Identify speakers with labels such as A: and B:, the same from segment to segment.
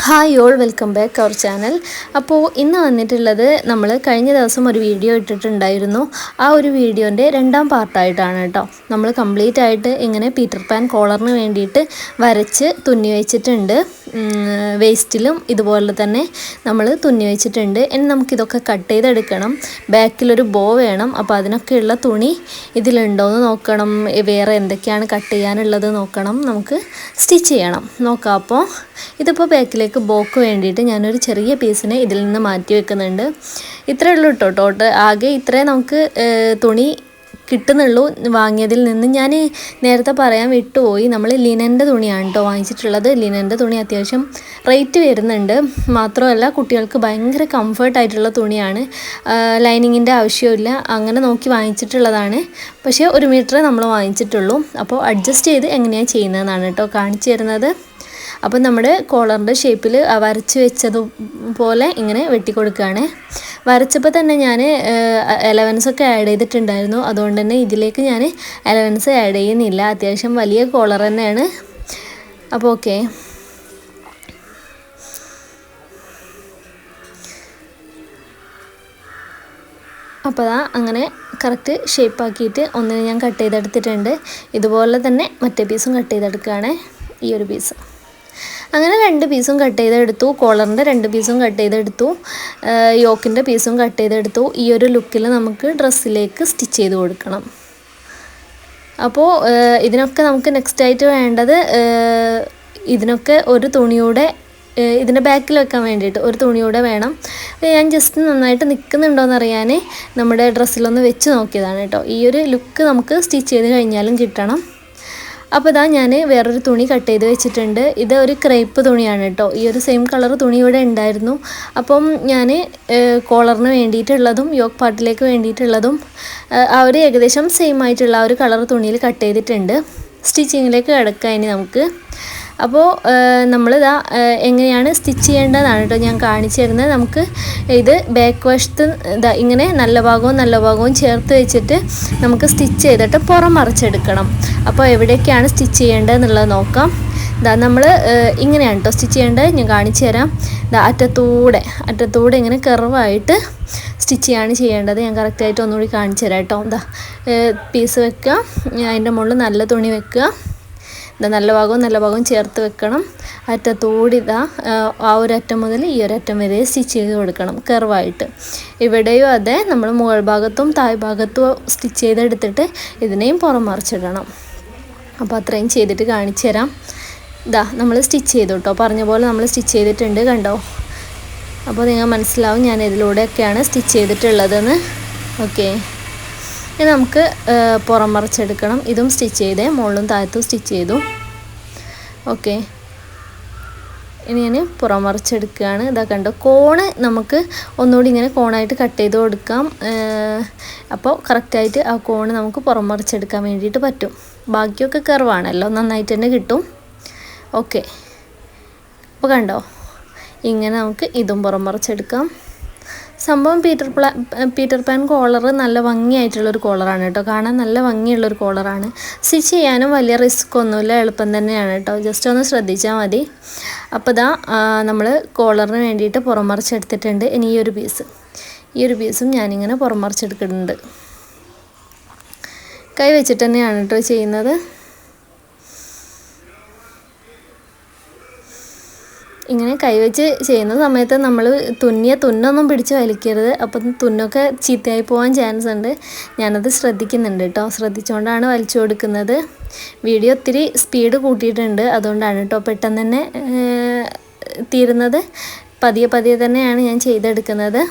A: Hi all welcome back our channel. അപ്പോൾ ഇന്ന് വന്നിട്ടുള്ളത് നമ്മൾ കഴിഞ്ഞ ദിവസം ഒരു വീഡിയോ ഇട്ടിട്ടുണ്ടായിരുന്നു. ആ ഒരു വീഡിയോൻ്റെ രണ്ടാം പാർട്ടായിട്ടാണ് കേട്ടോ. നമ്മൾ കംപ്ലീറ്റ് ആയിട്ട് ഇങ്ങനെ പീറ്റർ പാൻ കോളറിന് വേണ്ടിയിട്ട് വരച്ച് തുന്നി വെച്ചിട്ടുണ്ട്. വേസ്റ്റിലും ഇതുപോലെ തന്നെ നമ്മൾ തുന്നി വെച്ചിട്ടുണ്ട്. ഇനി നമുക്കിതൊക്കെ കട്ട് ചെയ്തെടുക്കണം. ബാക്കിലൊരു ബോ വേണം. അപ്പോൾ അതിനൊക്കെയുള്ള തുണി ഇതിലുണ്ടോയെന്ന് നോക്കണം. വേറെ എന്തൊക്കെയാണ് കട്ട് ചെയ്യാനുള്ളത് നോക്കണം. നമുക്ക് സ്റ്റിച്ച് ചെയ്യണം. നോക്കാം. അപ്പോൾ ഇതിപ്പോൾ ബാക്കിലേക്ക് ബോക്ക് വേണ്ടിയിട്ട് ഞാനൊരു ചെറിയ പീസിനെ ഇതിൽ നിന്ന് മാറ്റി വെക്കുന്നുണ്ട്. ഇത്രയേ ഉള്ളൂ കേട്ടോ. ആകെ ഇത്രേ നമുക്ക് തുണി കിട്ടുന്നുള്ളൂ വാങ്ങിയതിൽ നിന്ന്. ഞാൻ നേരത്തെ പറയാൻ വിട്ടുപോയി, നമ്മൾ ലിനൻ്റെ തുണിയാണ് കേട്ടോ വാങ്ങിച്ചിട്ടുള്ളത്. ലിനൻ്റെ തുണി അത്യാവശ്യം റേറ്റ് വരുന്നുണ്ട്. മാത്രമല്ല കുട്ടികൾക്ക് ഭയങ്കര കംഫർട്ടായിട്ടുള്ള തുണിയാണ്. ലൈനിങ്ങിൻ്റെ ആവശ്യമില്ല. അങ്ങനെ നോക്കി വാങ്ങിച്ചിട്ടുള്ളതാണ്. പക്ഷേ 1 മീറ്റർ നമ്മൾ വാങ്ങിച്ചിട്ടുള്ളൂ. അപ്പോൾ അഡ്ജസ്റ്റ് ചെയ്ത് എങ്ങനെയാണ് ചെയ്യുന്നതെന്നാണ് കേട്ടോ കാണിച്ചു തരുന്നത്. അപ്പോൾ നമ്മുടെ കോളറിൻ്റെ ഷേപ്പിൽ വരച്ച് വെച്ചതുപോലെ ഇങ്ങനെ വെട്ടിക്കൊടുക്കുകയാണ്. വരച്ചപ്പോൾ തന്നെ ഞാൻ എലവൻസൊക്കെ ആഡ് ചെയ്തിട്ടുണ്ടായിരുന്നു. അതുകൊണ്ട് തന്നെ ഇതിലേക്ക് ഞാൻ എലവൻസ് ആഡ് ചെയ്യുന്നില്ല. അത്യാവശ്യം വലിയ കോളർ തന്നെയാണ്. അപ്പോൾ ഓക്കെ. അപ്പോൾ അങ്ങനെ കറക്റ്റ് ഷേപ്പാക്കിയിട്ട് ഒന്നിന് ഞാൻ കട്ട് ചെയ്തെടുത്തിട്ടുണ്ട്. ഇതുപോലെ തന്നെ മറ്റേ പീസും കട്ട് ചെയ്തെടുക്കുകയാണ്. ഈ ഒരു പീസ് അങ്ങനെ 2 പീസും കട്ട് ചെയ്തെടുത്തു. കോളറിൻ്റെ 2 പീസും കട്ട് ചെയ്തെടുത്തു. യോക്കിൻ്റെ പീസും കട്ട് ചെയ്തെടുത്തു. ഈ ഒരു ലുക്കിൽ നമുക്ക് ഡ്രസ്സിലേക്ക് സ്റ്റിച്ച് ചെയ്ത് കൊടുക്കണം. അപ്പോൾ ഇതിനൊക്കെ നമുക്ക് നെക്സ്റ്റായിട്ട് വേണ്ടത്, ഇതിനൊക്കെ ഒരു തുണിയുടെ ഇതിൻ്റെ ബാക്കിൽ വെക്കാൻ വേണ്ടിയിട്ട് ഒരു തുണിയൂടെ വേണം. ഞാൻ ജസ്റ്റ് നന്നായിട്ട് നിൽക്കുന്നുണ്ടോയെന്ന് അറിയാൻ നമ്മുടെ ഡ്രസ്സിലൊന്ന് വെച്ച് നോക്കിയതാണ് കേട്ടോ. ഈ ഒരു ലുക്ക് നമുക്ക് സ്റ്റിച്ച് ചെയ്ത് കഴിഞ്ഞാലും കിട്ടണം. അപ്പോൾ ഇതാ ഞാൻ വേറൊരു തുണി കട്ട് ചെയ്ത് വെച്ചിട്ടുണ്ട്. ഇത് ഒരു ക്രേപ്പ് തുണിയാണ് കേട്ടോ. ഈ ഒരു സെയിം കളർ തുണി ഇവിടെ ഉണ്ടായിരുന്നു. അപ്പം ഞാൻ കോളറിന് വേണ്ടിയിട്ടുള്ളതും യോക്ക് പാർട്ടിലേക്ക് വേണ്ടിയിട്ടുള്ളതും ആ ഒരു ഏകദേശം സെയിം ആയിട്ടുള്ള ആ ഒരു കളർ തുണിയിൽ കട്ട് ചെയ്തിട്ടുണ്ട്. സ്റ്റിച്ചിങ്ങിലേക്ക് കിടക്കാം ഇനി നമുക്ക്. അപ്പോൾ നമ്മളിതാ എങ്ങനെയാണ് സ്റ്റിച്ച് ചെയ്യേണ്ടതെന്നാണ് കേട്ടോ ഞാൻ കാണിച്ചു തരുന്നത്. നമുക്ക് ഇത് ബാക്ക് വശത്ത് ഇതാ ഇങ്ങനെ നല്ല ഭാഗവും ചേർത്ത് വെച്ചിട്ട് നമുക്ക് സ്റ്റിച്ച് ചെയ്തിട്ട് പുറം മറിച്ചെടുക്കണം. അപ്പോൾ എവിടേക്കാണ് സ്റ്റിച്ച് ചെയ്യേണ്ടതെന്നുള്ളത് നോക്കാം. ഇതാ നമ്മൾ ഇങ്ങനെയാണ് കേട്ടോ സ്റ്റിച്ച് ചെയ്യേണ്ടത്. ഞാൻ കാണിച്ചു തരാം. ഇതാ അറ്റത്തൂടെ ഇങ്ങനെ കർവായിട്ട് സ്റ്റിച്ച് ചെയ്യേണ്ടത്. ഞാൻ കറക്റ്റായിട്ട് ഒന്നുകൂടി കാണിച്ചു തരാം കേട്ടോ. ഇതാ പീസ് വെക്കുക, അതിൻ്റെ മുകളിൽ നല്ല തുണി വെക്കുക. നല്ല ഭാഗവും ചേർത്ത് വെക്കണം. അറ്റത്തോടി ആ ഒരു അറ്റം മുതൽ ഈ ഒരു അറ്റം വരെ സ്റ്റിച്ച് ചെയ്ത് കൊടുക്കണം കർവായിട്ട്. ഇവിടെയും അതെ, നമ്മൾ മുകൾ ഭാഗത്തും താഴ് ഭാഗത്തും സ്റ്റിച്ച് ചെയ്തെടുത്തിട്ട് ഇതിനെയും പുറം മറിച്ചിടണം. അപ്പോൾ അത്രയും ചെയ്തിട്ട് കാണിച്ചു തരാം. നമ്മൾ സ്റ്റിച്ച് ചെയ്തു കേട്ടോ. പറഞ്ഞ പോലെ നമ്മൾ സ്റ്റിച്ച് ചെയ്തിട്ടുണ്ട്, കണ്ടോ. അപ്പോൾ നിങ്ങൾ മനസ്സിലാവും ഞാൻ ഇതിലൂടെയൊക്കെയാണ് സ്റ്റിച്ച് ചെയ്തിട്ടുള്ളതെന്ന്. ഓക്കെ. ഇനി നമുക്ക് പുറം മറിച്ചെടുക്കണം. ഇതും സ്റ്റിച്ച് ചെയ്തേ, മുകളിലും താഴത്തും സ്റ്റിച്ച് ചെയ്തു. ഓക്കെ. ഇനി ഞാൻ പുറം മറിച്ചെടുക്കുകയാണ്. ഇതാ കണ്ടോ, കോണ് നമുക്ക് ഒന്നുകൂടി ഇങ്ങനെ കോണായിട്ട് കട്ട് ചെയ്ത് കൊടുക്കാം. അപ്പോൾ കറക്റ്റായിട്ട് ആ കോണ് നമുക്ക് പുറം മറിച്ചെടുക്കാൻ വേണ്ടിയിട്ട് പറ്റും. ബാക്കിയൊക്കെ കർവാണല്ലോ, നന്നായിട്ട് തന്നെ കിട്ടും. ഓക്കെ. അപ്പോൾ കണ്ടോ, ഇങ്ങനെ നമുക്ക് ഇതും പുറം മറിച്ചെടുക്കാം. സംഭവം പീറ്റർ പാൻ കോളർ നല്ല ഭംഗിയായിട്ടുള്ളൊരു കോളറാണ് കേട്ടോ. കാണാൻ നല്ല ഭംഗിയുള്ളൊരു കോളറാണ്. സ്റ്റിച്ച് ചെയ്യാനും വലിയ റിസ്ക് ഒന്നുമില്ല, എളുപ്പം തന്നെയാണ് കേട്ടോ. ജസ്റ്റ് ഒന്ന് ശ്രദ്ധിച്ചാൽ മതി. അപ്പോൾ നമ്മൾ കോളറിന് വേണ്ടിയിട്ട് പുറം മറിച്ചെടുത്തിട്ടുണ്ട്. ഇനി ഈ ഒരു പീസും ഞാനിങ്ങനെ പുറം മറിച്ചെടുക്കുന്നുണ്ട്. കൈ വെച്ചിട്ട് തന്നെയാണ് കേട്ടോ ചെയ്യുന്നത്. ഇങ്ങനെ കൈവച്ച് ചെയ്യുന്ന സമയത്ത് നമ്മൾ തുന്നൊന്നും പിടിച്ച് വലിക്കരുത്. അപ്പം തുന്നൊക്കെ ചീത്തയായി പോകാൻ ചാൻസ് ഉണ്ട്. ഞാനത് ശ്രദ്ധിക്കുന്നുണ്ട് കേട്ടോ. ശ്രദ്ധിച്ചുകൊണ്ടാണ് വലിച്ചു കൊടുക്കുന്നത്. വീഡിയോ ഒത്തിരി സ്പീഡ് കൂട്ടിയിട്ടുണ്ട്, അതുകൊണ്ടാണ് കേട്ടോ പെട്ടെന്ന് തന്നെ തീരുന്നത്. പതിയെ തന്നെയാണ് ഞാൻ ചെയ്തെടുക്കുന്നത്.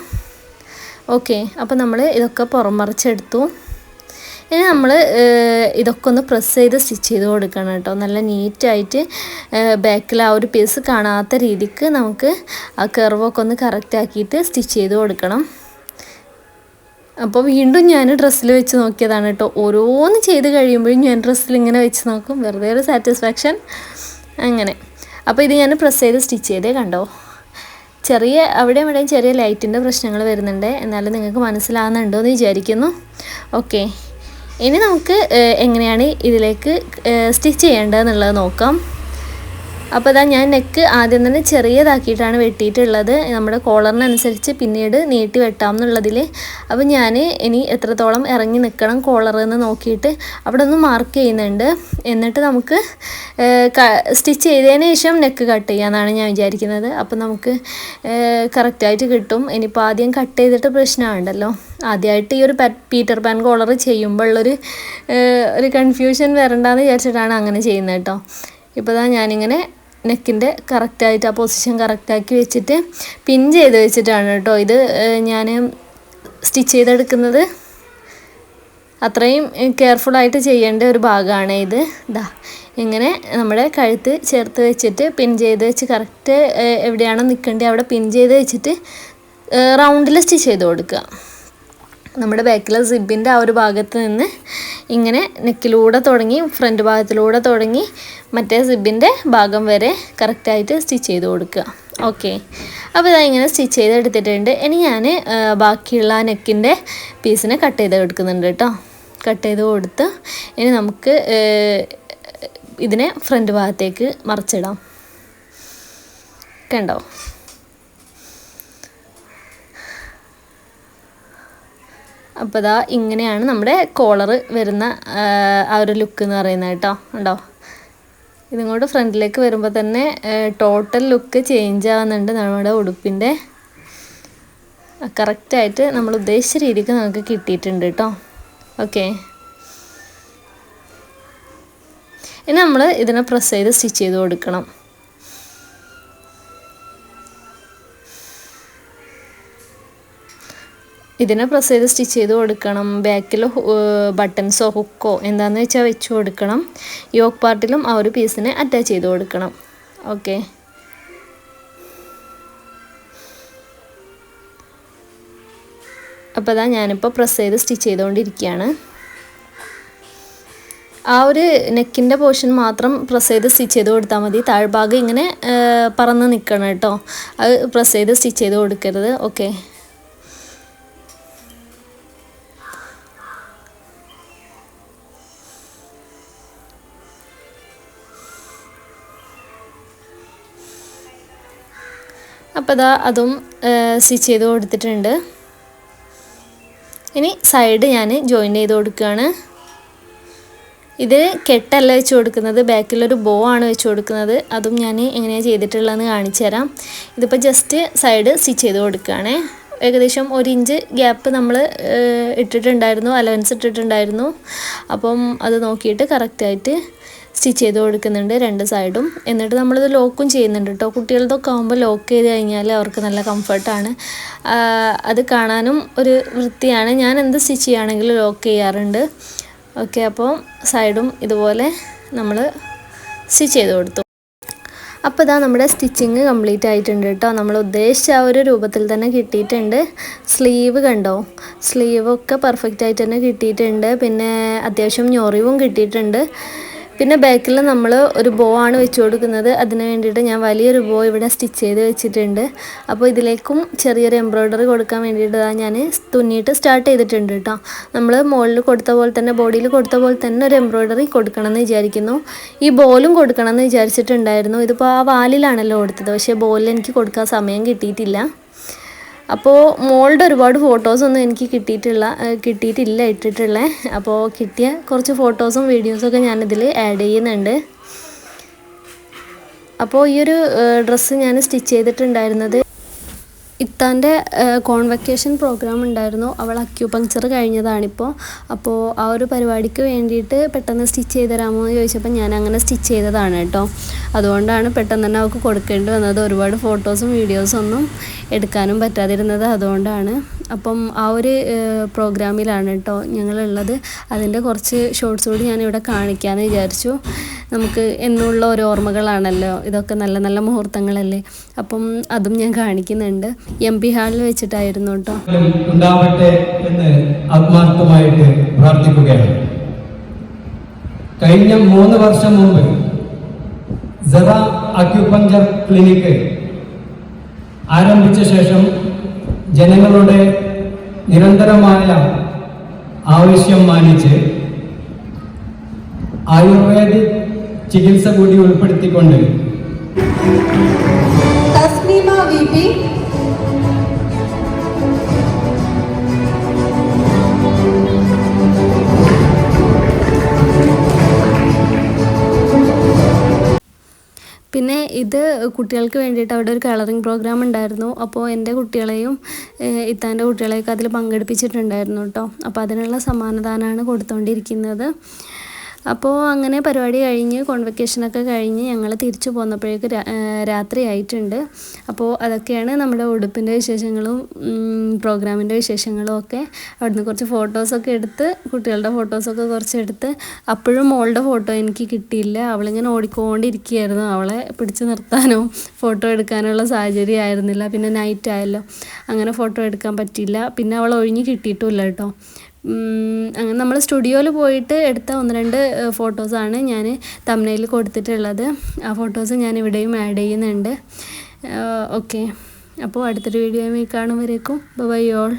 A: ഓക്കെ. അപ്പോൾ നമ്മൾ ഇതൊക്കെ പുറം മറിച്ചെടുത്തു. ഇനി നമ്മൾ ഇതൊക്കെ ഒന്ന് പ്രസ് ചെയ്ത് സ്റ്റിച്ച് ചെയ്ത് കൊടുക്കണം കേട്ടോ. നല്ല നീറ്റായിട്ട് ബാക്കിൽ ആ ഒരു പീസ് കാണാത്ത രീതിക്ക് നമുക്ക് ആ കർവൊക്കെ ഒന്ന് കറക്റ്റ് ആക്കിയിട്ട് സ്റ്റിച്ച് ചെയ്ത് കൊടുക്കണം. അപ്പോൾ വീണ്ടും ഞാൻ ഡ്രസ്സിൽ വെച്ച് നോക്കിയതാണ് കേട്ടോ. ഓരോന്ന് ചെയ്ത് കഴിയുമ്പോഴും ഞാൻ ഡ്രസ്സിൽ ഇങ്ങനെ വെച്ച് നോക്കും, വെറുതെ ഒരു സാറ്റിസ്ഫാക്ഷൻ അങ്ങനെ. അപ്പോൾ ഇത് ഞാൻ പ്രസ് ചെയ്ത് സ്റ്റിച്ച് ചെയ്തേ, കണ്ടോ. അവിടെയും ചെറിയ ലൈറ്റിൻ്റെ പ്രശ്നങ്ങൾ വരുന്നുണ്ട്. എന്നാലും നിങ്ങൾക്ക് മനസ്സിലാകുന്നുണ്ടോ എന്ന് വിചാരിക്കുന്നു. ഓക്കെ. ഇനി നമുക്ക് എങ്ങനെയാണ് ഇതിലേക്ക് സ്റ്റിച്ച് ചെയ്യേണ്ടതെന്നുള്ളത് നോക്കാം. അപ്പോൾ ഇതാ ഞാൻ നെക്ക് ആദ്യം തന്നെ ചെറിയതാക്കിയിട്ടാണ് വെട്ടിയിട്ടുള്ളത്, നമ്മുടെ കോളറിനനുസരിച്ച് പിന്നീട് നീട്ടി വെട്ടാം എന്നുള്ളതിൽ. അപ്പോൾ ഞാൻ ഇനി എത്രത്തോളം ഇറങ്ങി നിൽക്കണം കോളറെന്ന് നോക്കിയിട്ട് അവിടെ ഒന്ന് മാർക്ക് ചെയ്യുന്നുണ്ട്. എന്നിട്ട് നമുക്ക് സ്റ്റിച്ച് ചെയ്തതിന് ശേഷം നെക്ക് കട്ട് ചെയ്യാമെന്നാണ് ഞാൻ വിചാരിക്കുന്നത്. അപ്പോൾ നമുക്ക് കറക്റ്റായിട്ട് കിട്ടും. ഇനിയിപ്പോൾ ആദ്യം കട്ട് ചെയ്തിട്ട് പ്രശ്നമുണ്ടല്ലോ, ആദ്യമായിട്ട് ഈ ഒരു പീറ്റർ പാൻ കോളർ ചെയ്യുമ്പോൾ ഒരു കൺഫ്യൂഷൻ വരണ്ടെന്ന് വിചാരിച്ചിട്ടാണ് അങ്ങനെ ചെയ്യുന്നത് കേട്ടോ. ഇപ്പോൾ ദാ ഞാനിങ്ങനെ നെക്കിൻ്റെ കറക്റ്റായിട്ട് ആ പൊസിഷൻ കറക്റ്റാക്കി വെച്ചിട്ട് പിൻ ചെയ്ത് വെച്ചിട്ടാണ് കേട്ടോ ഇത് ഞാൻ സ്റ്റിച്ച് ചെയ്തെടുക്കുന്നത്. അത്രയും കെയർഫുള്ളായിട്ട് ചെയ്യേണ്ട ഒരു ഭാഗമാണ് ഇത്. ഇതാ ഇങ്ങനെ നമ്മുടെ കഴുത്ത് ചേർത്ത് വെച്ചിട്ട് പിൻ ചെയ്ത് വെച്ച് കറക്റ്റ് എവിടെയാണോ നിൽക്കേണ്ടത് അവിടെ പിൻ ചെയ്ത് വെച്ചിട്ട് റൗണ്ടിൽ സ്റ്റിച്ച് ചെയ്ത് കൊടുക്കുക. നമ്മുടെ ബാക്കിലെ സിബിൻ്റെ ആ ഒരു ഭാഗത്ത് നിന്ന് ഇങ്ങനെ നെക്കിലൂടെ തുടങ്ങി ഫ്രണ്ട് ഭാഗത്തിലൂടെ തുടങ്ങി മറ്റേ സിബിൻ്റെ ഭാഗം വരെ കറക്റ്റായിട്ട് സ്റ്റിച്ച് ചെയ്ത് കൊടുക്കുക. ഓക്കെ, അപ്പോൾ ഇതാ ഇങ്ങനെ സ്റ്റിച്ച് ചെയ്തെടുത്തിട്ടുണ്ട്. ഇനി ഞാൻ ബാക്കിയുള്ള നെക്കിൻ്റെ പീസിനെ കട്ട് ചെയ്ത് എടുക്കുന്നുണ്ട് കേട്ടോ. കട്ട് ചെയ്ത് കൊടുത്ത് ഇനി നമുക്ക് ഇതിനെ ഫ്രണ്ട് ഭാഗത്തേക്ക് മറിച്ചിടാം. കണ്ടോ? അപ്പോൾ ഇതാ ഇങ്ങനെയാണ് നമ്മുടെ കോളർ വരുന്ന ആ ഒരു ലുക്ക് എന്ന് പറയുന്നത് കേട്ടോ. ഉണ്ടോ? ഇതിങ്ങോട്ട് ഫ്രണ്ടിലേക്ക് വരുമ്പോൾ തന്നെ ടോട്ടൽ ലുക്ക് ചേഞ്ച് ആവുന്നുണ്ട്. നമ്മുടെ ഉടുപ്പിൻ്റെ കറക്റ്റായിട്ട് നമ്മൾ ഉദ്ദേശിച്ച രീതിക്ക് നമുക്ക് കിട്ടിയിട്ടുണ്ട് കേട്ടോ. ഓക്കെ, ഇനി നമ്മൾ ഇതിനെ പ്രസ് ചെയ്ത് സ്റ്റിച്ച് ചെയ്ത് കൊടുക്കണം. ഇതിനെ പ്രസ് ചെയ്ത് സ്റ്റിച്ച് ചെയ്ത് കൊടുക്കണം. ബാക്കിൽ ബട്ടൺസോ ഹുക്കോ എന്താണെന്ന് വെച്ചാൽ വെച്ച് കൊടുക്കണം. യോക്ക് പാർട്ടിലും ആ ഒരു പീസിനെ അറ്റാച്ച് ചെയ്ത് കൊടുക്കണം. ഓക്കെ, അപ്പോൾ അതാ ഞാനിപ്പോൾ പ്രസ് ചെയ്ത് സ്റ്റിച്ച് ചെയ്തുകൊണ്ടിരിക്കുകയാണ്. ആ ഒരു നെക്കിൻ്റെ പോർഷൻ മാത്രം പ്രസ് ചെയ്ത് സ്റ്റിച്ച് ചെയ്ത് കൊടുത്താൽ മതി. താഴ്ഭാഗം ഇങ്ങനെ പറന്ന് നിൽക്കണം കേട്ടോ. അത് പ്രസ് ചെയ്ത് സ്റ്റിച്ച് ചെയ്ത് കൊടുക്കരുത്. ഓക്കെ, അപ്പോൾ അതാ അതും സ്റ്റിച്ച് ചെയ്ത് കൊടുത്തിട്ടുണ്ട്. ഇനി സൈഡ് ഞാൻ ജോയിൻ ചെയ്ത് കൊടുക്കുകയാണ്. ഇത് കെട്ടല്ല വെച്ച് കൊടുക്കുന്നത്, ബാക്കിലൊരു ബോ ആണ് വെച്ച് കൊടുക്കുന്നത്. അതും ഞാൻ എങ്ങനെയാണ് ചെയ്തിട്ടുള്ളതെന്ന് കാണിച്ചു തരാം. ഇതിപ്പോൾ ജസ്റ്റ് സൈഡ് സ്റ്റിച്ച് ചെയ്ത് കൊടുക്കുകയാണ്. ഏകദേശം 1 ഇഞ്ച് ഗ്യാപ്പ് നമ്മൾ ഇട്ടിട്ടുണ്ടായിരുന്നു, അലവൻസ് ഇട്ടിട്ടുണ്ടായിരുന്നു. അപ്പം അത് നോക്കിയിട്ട് കറക്റ്റായിട്ട് സ്റ്റിച്ച് ചെയ്ത് കൊടുക്കുന്നുണ്ട് രണ്ട് സൈഡും. എന്നിട്ട് നമ്മളിത് ലോക്കും ചെയ്യുന്നുണ്ട് കേട്ടോ. കുട്ടികൾക്കൊക്കെ ആകുമ്പോൾ ലോക്ക് ചെയ്ത് കഴിഞ്ഞാൽ അവർക്ക് നല്ല കംഫർട്ടാണ്, അത് കാണാനും ഒരു വൃത്തിയാണ്. ഞാൻ എന്ത് സ്റ്റിച്ച് ചെയ്യുകയാണെങ്കിലും ലോക്ക് ചെയ്യാറുണ്ട്. ഓക്കെ, അപ്പോൾ സൈഡും ഇതുപോലെ നമ്മൾ സ്റ്റിച്ച് ചെയ്ത് കൊടുത്തു. അപ്പോൾ ഇതാ നമ്മുടെ സ്റ്റിച്ചിങ് കംപ്ലീറ്റ് ആയിട്ടുണ്ട് കേട്ടോ. നമ്മൾ ഉദ്ദേശിച്ച ആ ഒരു രൂപത്തിൽ തന്നെ കിട്ടിയിട്ടുണ്ട്. സ്ലീവ് കണ്ടോ? സ്ലീവൊക്കെ പെർഫെക്റ്റ് ആയിട്ട് തന്നെ കിട്ടിയിട്ടുണ്ട്. പിന്നെ അത്യാവശ്യം ഞൊറിവും കിട്ടിയിട്ടുണ്ട്. പിന്നെ ബാക്കിൽ നമ്മൾ ഒരു ബോ ആണ് വെച്ച് കൊടുക്കുന്നത്. അതിന് വേണ്ടിയിട്ട് ഞാൻ വലിയൊരു ബോ ഇവിടെ സ്റ്റിച്ച് ചെയ്ത് വെച്ചിട്ടുണ്ട്. അപ്പോൾ ഇതിലേക്കും ചെറിയൊരു എംബ്രോയ്ഡറി കൊടുക്കാൻ വേണ്ടിയിട്ട് ഞാൻ തുന്നിയിട്ട് സ്റ്റാർട്ട് ചെയ്തിട്ടുണ്ട് കേട്ടോ. നമ്മൾ മുകളിൽ കൊടുത്ത പോലെ തന്നെ ബോഡിയിൽ കൊടുത്ത പോലെ തന്നെ ഒരു എംബ്രോയ്ഡറി കൊടുക്കണം എന്ന് വിചാരിക്കുന്നു. ഈ ബോലും കൊടുക്കണം എന്ന് വിചാരിച്ചിട്ടുണ്ടായിരുന്നു. ഇതിപ്പോൾ ആ വാലിലാണല്ലോ കൊടുത്തത്, പക്ഷേ ബോലിൽ എനിക്ക് കൊടുക്കാൻ സമയം കിട്ടിയിട്ടില്ല. അപ്പോൾ മോളുടെ ഒരുപാട് ഫോട്ടോസൊന്നും എനിക്ക് കിട്ടിയിട്ടില്ല ഇട്ടിട്ടുള്ളത്. അപ്പോൾ കിട്ടിയ കുറച്ച് ഫോട്ടോസും വീഡിയോസൊക്കെ ഞാനിതിൽ ആഡ് ചെയ്യുന്നുണ്ട്. അപ്പോൾ ഈ ഒരു ഡ്രസ്സ് ഞാൻ സ്റ്റിച്ച് ചെയ്തിട്ടുണ്ടായിരുന്നത് ഇത്താൻ്റെ കോൺവെക്കേഷൻ പ്രോഗ്രാം ഉണ്ടായിരുന്നു. അവൾ അക്യൂപങ്ക്ചർ കഴിഞ്ഞതാണിപ്പോൾ. അപ്പോൾ ആ ഒരു പരിപാടിക്ക് വേണ്ടിയിട്ട് പെട്ടെന്ന് സ്റ്റിച്ച് ചെയ്ത് തരാമോ എന്ന് ചോദിച്ചപ്പോൾ ഞാൻ അങ്ങനെ സ്റ്റിച്ച് ചെയ്തതാണ് കേട്ടോ. അതുകൊണ്ടാണ് പെട്ടെന്ന് തന്നെ അവൾക്ക് കൊടുക്കേണ്ടി വന്നത്. ഒരുപാട് ഫോട്ടോസും വീഡിയോസും ഒന്നും എടുക്കാനും പറ്റാതിരുന്നത് അതുകൊണ്ടാണ്. അപ്പം ആ ഒരു പ്രോഗ്രാമിലാണ് കേട്ടോ ഞങ്ങളുള്ളത്. അതിൻ്റെ കുറച്ച് ഷോർട്സ് കൂടി ഞാനിവിടെ കാണിക്കാമെന്ന് വിചാരിച്ചു. നമുക്ക് എന്നുള്ള ഓരോ ഓർമ്മകളാണല്ലോ ഇതൊക്കെ, നല്ല നല്ല മുഹൂർത്തങ്ങളല്ലേ. അപ്പം അതും ഞാൻ കാണിക്കുന്നുണ്ട്. MP ഹാളിൽ വെച്ചിട്ടായിരുന്നു കേട്ടോ.
B: ഉണ്ടാവട്ടെ എന്ന് ആത്മാർത്ഥമായിട്ട് പ്രാർത്ഥിക്കുകയാണ്. കഴിഞ്ഞ 3 വർഷം മുമ്പ് സെറ അക്യുപങ്ചർ ക്ലിനിക്ക് ആരംഭിച്ച ശേഷം ജനങ്ങളുടെ നിരന്തരമായ ആവശ്യം മാനിച്ച് ആയുർവേദിക് ചികിത്സ കൂടി ഉൾപ്പെടുത്തിക്കൊണ്ട്
C: Tasnima VP,
A: പിന്നെ ഇത് കുട്ടികൾക്ക് വേണ്ടിയിട്ട് അവിടെ ഒരു കളറിങ് പ്രോഗ്രാം ഉണ്ടായിരുന്നു. അപ്പോൾ എൻ്റെ കുട്ടികളെയും ഇത്താൻ്റെ കുട്ടികളെയൊക്കെ അതിൽ പങ്കെടുപ്പിച്ചിട്ടുണ്ടായിരുന്നു കേട്ടോ. അപ്പോൾ അതിനുള്ള സമ്മാനദാനമാണ് കൊടുത്തുകൊണ്ടിരിക്കുന്നത്. അപ്പോൾ അങ്ങനെ പരിപാടി കഴിഞ്ഞ് കോൺവെക്കേഷനൊക്കെ കഴിഞ്ഞ് ഞങ്ങൾ തിരിച്ചു പോന്നപ്പോഴേക്ക് രാത്രി ആയിട്ടുണ്ട്. അപ്പോൾ അതൊക്കെയാണ് നമ്മുടെ ഉടുപ്പിൻ്റെ വിശേഷങ്ങളും പ്രോഗ്രാമിൻ്റെ വിശേഷങ്ങളും ഒക്കെ. അവിടുന്ന് കുറച്ച് ഫോട്ടോസൊക്കെ എടുത്ത്, കുട്ടികളുടെ ഫോട്ടോസൊക്കെ കുറച്ചെടുത്ത്. അപ്പോഴും മോളുടെ ഫോട്ടോ എനിക്ക് കിട്ടിയില്ല. അവളിങ്ങനെ ഓടിക്കൊണ്ടിരിക്കുകയായിരുന്നു. അവളെ പിടിച്ചു നിർത്താനോ ഫോട്ടോ എടുക്കാനുള്ള സാഹചര്യം ആയിരുന്നില്ല. പിന്നെ നൈറ്റ് ആയല്ലോ, അങ്ങനെ ഫോട്ടോ എടുക്കാൻ പറ്റിയില്ല. പിന്നെ അവൾ ഒഴിഞ്ഞ് കിട്ടിയിട്ടുമില്ല കേട്ടോ. അങ്ങനെ നമ്മൾ സ്റ്റുഡിയോയിൽ പോയിട്ട് എടുത്ത 1-2 ഫോട്ടോസാണ് ഞാൻ തംബ്നെയിൽ കൊടുത്തിട്ടുള്ളത്. ആ ഫോട്ടോസ് ഞാൻ ഇവിടെയും ആഡ് ചെയ്യുന്നുണ്ട്. ഓക്കെ, അപ്പോൾ അടുത്തൊരു വീഡിയോയിൽ കാണും വരേക്കും ബൈ ഓൾ.